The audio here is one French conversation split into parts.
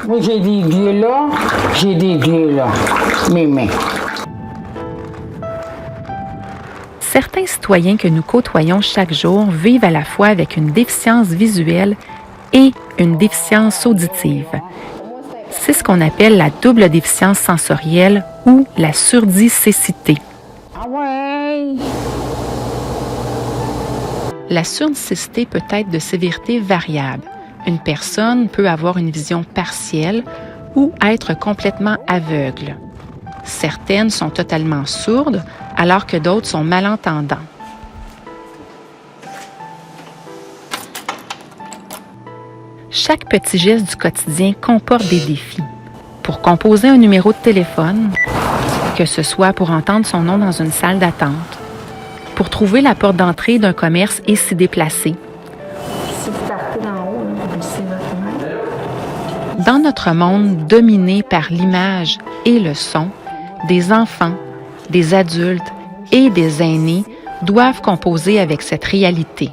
Moi, j'ai des dieux là, j'ai des dieux là. Mes mains. Certains citoyens que nous côtoyons chaque jour vivent à la fois avec une déficience visuelle et une déficience auditive. C'est ce qu'on appelle la double déficience sensorielle ou la surdicécité. Ah ouais! La surdicécité peut être de sévérité variable. Une personne peut avoir une vision partielle ou être complètement aveugle. Certaines sont totalement sourdes, alors que d'autres sont malentendants. Chaque petit geste du quotidien comporte des défis. Pour composer un numéro de téléphone, que ce soit pour entendre son nom dans une salle d'attente, pour trouver la porte d'entrée d'un commerce et s'y déplacer. Dans notre monde dominé par l'image et le son, des enfants, des adultes et des aînés doivent composer avec cette réalité.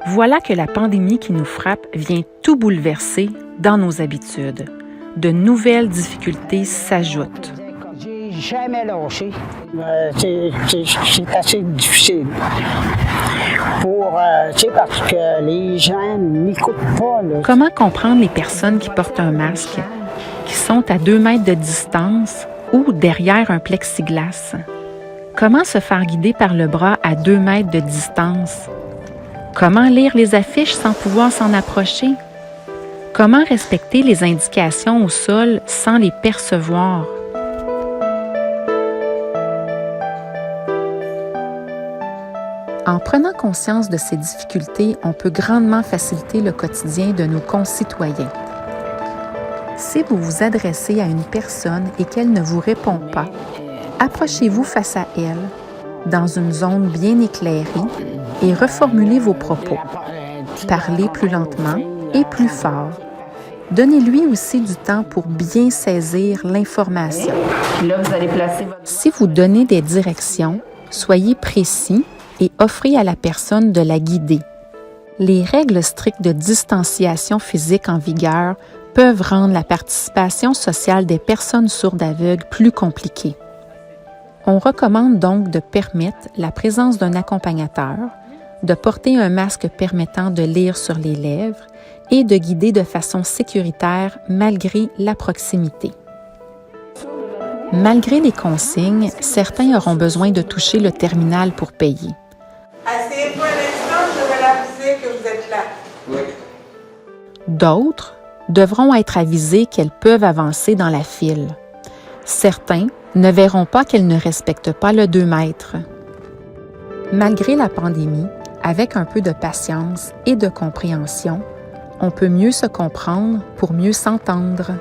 Voilà que la pandémie qui nous frappe vient tout bouleverser dans nos habitudes. De nouvelles difficultés s'ajoutent. J'ai jamais lâché. C'est assez difficile. Parce que les gens n'écoutent pas. Là. Comment comprendre les personnes qui portent un masque, qui sont à 2 mètres de distance ou derrière un plexiglas? Comment se faire guider par le bras à 2 mètres de distance? Comment lire les affiches sans pouvoir s'en approcher? Comment respecter les indications au sol sans les percevoir? En prenant conscience de ces difficultés, on peut grandement faciliter le quotidien de nos concitoyens. Si vous vous adressez à une personne et qu'elle ne vous répond pas, approchez-vous face à elle, dans une zone bien éclairée, et reformulez vos propos. Parlez plus lentement et plus fort. Donnez-lui aussi du temps pour bien saisir l'information. Si vous donnez des directions, soyez précis et offrez à la personne de la guider. Les règles strictes de distanciation physique en vigueur peuvent rendre la participation sociale des personnes sourdes aveugles plus compliquée. On recommande donc de permettre la présence d'un accompagnateur, de porter un masque permettant de lire sur les lèvres et de guider de façon sécuritaire malgré la proximité. Malgré les consignes, certains auront besoin de toucher le terminal pour payer. Asseyez-vous un instant, je vais l'aviser que vous êtes là. Oui. D'autres devront être avisés qu'elles peuvent avancer dans la file. Certains ne verront pas qu'elles ne respectent pas le 2 mètres. Malgré la pandémie, avec un peu de patience et de compréhension, on peut mieux se comprendre pour mieux s'entendre.